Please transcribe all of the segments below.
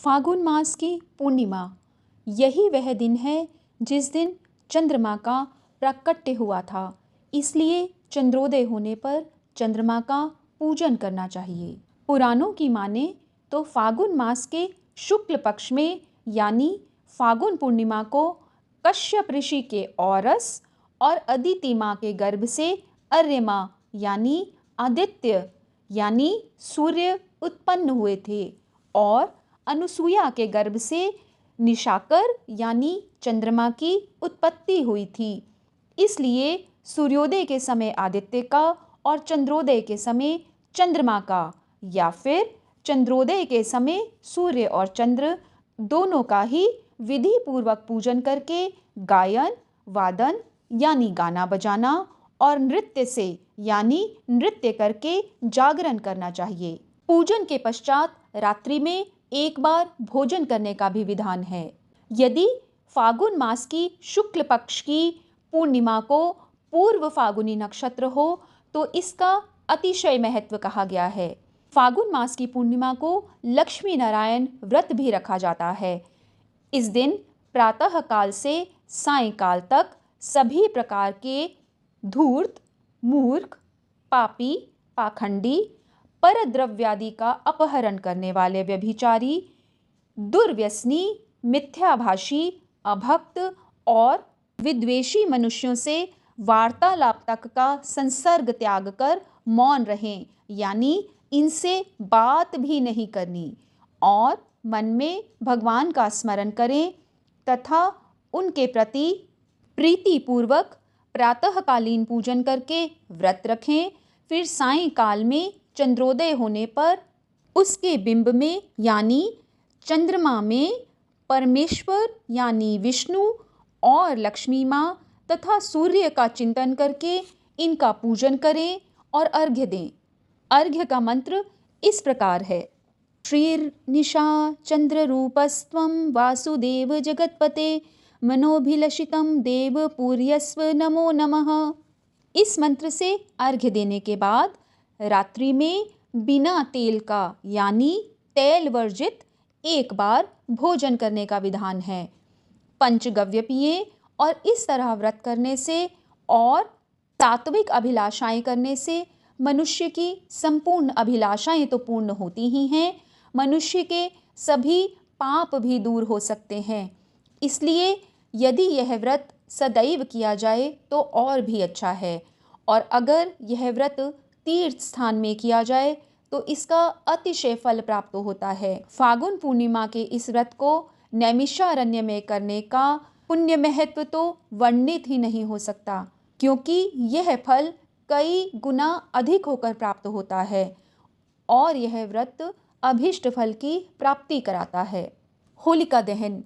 फागुन मास की पूर्णिमा, यही वह दिन है जिस दिन चंद्रमा का प्राकट्य हुआ था। इसलिए चंद्रोदय होने पर चंद्रमा का पूजन करना चाहिए। पुराणों की माने तो फागुन मास के शुक्ल पक्ष में यानी फागुन पूर्णिमा को कश्यप ऋषि के औरस और अदिति माँ के गर्भ से अर्यमा यानी आदित्य यानी सूर्य उत्पन्न हुए थे और अनुसुईया के गर्भ से निशाकर यानी चंद्रमा की उत्पत्ति हुई थी। इसलिए सूर्योदय के समय आदित्य का और चंद्रोदय के समय चंद्रमा का या फिर चंद्रोदय के समय सूर्य और चंद्र दोनों का ही विधि पूर्वक पूजन करके गायन वादन यानी गाना बजाना और नृत्य से यानी नृत्य करके जागरण करना चाहिए। पूजन के पश्चात रात्रि में एक बार भोजन करने का भी विधान है। यदि फागुन मास की शुक्ल पक्ष की पूर्णिमा को पूर्व फागुनी नक्षत्र हो तो इसका अतिशय महत्व कहा गया है। फागुन मास की पूर्णिमा को लक्ष्मी नारायण व्रत भी रखा जाता है। इस दिन प्रातः काल से सायंकाल तक सभी प्रकार के धूर्त, मूर्ख, पापी, पाखंडी, परद्रव्यादि का अपहरण करने वाले व्यभिचारी, दुर्व्यसनी, मिथ्याभाषी, अभक्त और विद्वेषी मनुष्यों से वार्तालाप तक का संसर्ग त्याग कर मौन रहें, यानी इनसे बात भी नहीं करनी और मन में भगवान का स्मरण करें तथा उनके प्रति प्रीतिपूर्वक प्रातःकालीन पूजन करके व्रत रखें। फिर सायंकाल में चंद्रोदय होने पर उसके बिंब में यानी चंद्रमा में परमेश्वर यानी विष्णु और लक्ष्मी माँ तथा सूर्य का चिंतन करके इनका पूजन करें और अर्घ्य दें। अर्घ्य का मंत्र इस प्रकार है: श्रीर्निशा चंद्ररूपस्त्वं वासुदेव जगत्पते मनोभिलषितं देव पूर्यस्व नमो नमः। इस मंत्र से अर्घ्य देने के बाद रात्रि में बिना तेल का यानी तेल वर्जित एक बार भोजन करने का विधान है। पंचगव्य पिए और इस तरह व्रत करने से और सात्विक अभिलाषाएं करने से मनुष्य की संपूर्ण अभिलाषाएं तो पूर्ण होती ही हैं, मनुष्य के सभी पाप भी दूर हो सकते हैं। इसलिए यदि यह व्रत सदैव किया जाए तो और भी अच्छा है और अगर यह व्रत तीर्थ स्थान में किया जाए तो इसका अतिशय फल प्राप्त होता है। फागुन पूर्णिमा के इस व्रत को नैमिषारण्य में करने का पुण्य महत्व तो वर्णित ही नहीं हो सकता, क्योंकि यह फल कई गुना अधिक होकर प्राप्त होता है और यह व्रत अभीष्ट फल की प्राप्ति कराता है। होलिका दहन।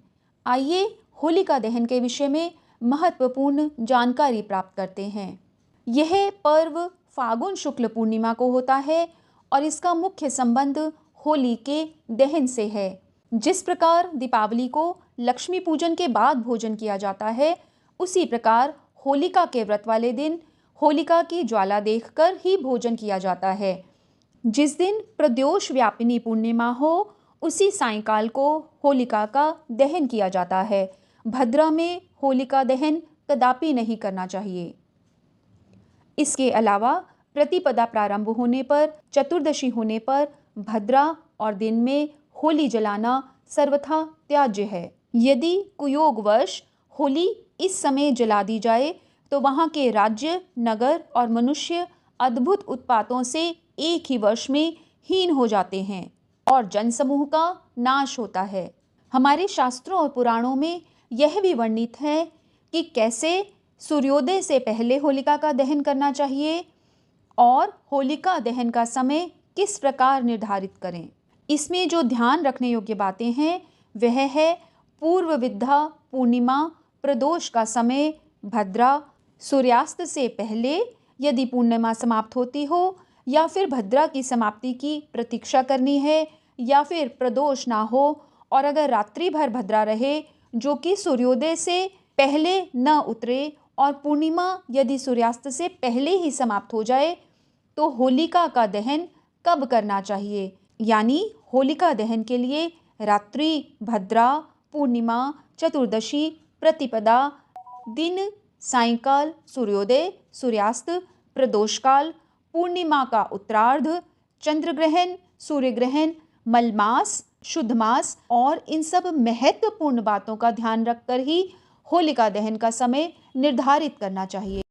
आइए होलिका दहन के विषय में महत्वपूर्ण जानकारी प्राप्त करते हैं। यह पर्व फागुन शुक्ल पूर्णिमा को होता है और इसका मुख्य संबंध होली के दहन से है। जिस प्रकार दीपावली को लक्ष्मी पूजन के बाद भोजन किया जाता है, उसी प्रकार होलिका के व्रत वाले दिन होलिका की ज्वाला देखकर ही भोजन किया जाता है। जिस दिन प्रदोष व्यापिनी पूर्णिमा हो उसी सायंकाल को होलिका का दहन किया जाता है। भद्रा में होलिका दहन कदापि नहीं करना चाहिए। इसके अलावा प्रतिपदा प्रारंभ होने पर, चतुर्दशी होने पर भद्रा और दिन में होली जलाना सर्वथा त्याज्य है। यदि कुयोगवश होली इस समय जला दी जाए तो वहाँ के राज्य, नगर और मनुष्य अद्भुत उत्पातों से एक ही वर्ष में हीन हो जाते हैं और जनसमूह का नाश होता है। हमारे शास्त्रों और पुराणों में यह भी वर्णित है कि कैसे सूर्योदय से पहले होलिका का दहन करना चाहिए और होलिका दहन का समय किस प्रकार निर्धारित करें। इसमें जो ध्यान रखने योग्य बातें हैं वह है पूर्व विद्या पूर्णिमा प्रदोष का समय भद्रा, सूर्यास्त से पहले यदि पूर्णिमा समाप्त होती हो या फिर भद्रा की समाप्ति की प्रतीक्षा करनी है या फिर प्रदोष ना हो और अगर रात्रि भर भद्रा रहे जो कि सूर्योदय से पहले न उतरे और पूर्णिमा यदि सूर्यास्त से पहले ही समाप्त हो जाए तो होलिका का दहन कब करना चाहिए। यानी होलिका दहन के लिए रात्रि, भद्रा, पूर्णिमा, चतुर्दशी, प्रतिपदा, दिन, सायंकाल, सूर्योदय, सूर्यास्त, प्रदोषकाल, पूर्णिमा का उत्तरार्ध, चंद्र ग्रहण, सूर्य ग्रहण, मलमास, शुद्ध मास और इन सब महत्वपूर्ण बातों का ध्यान रखकर ही होलिका दहन का समय निर्धारित करना चाहिए।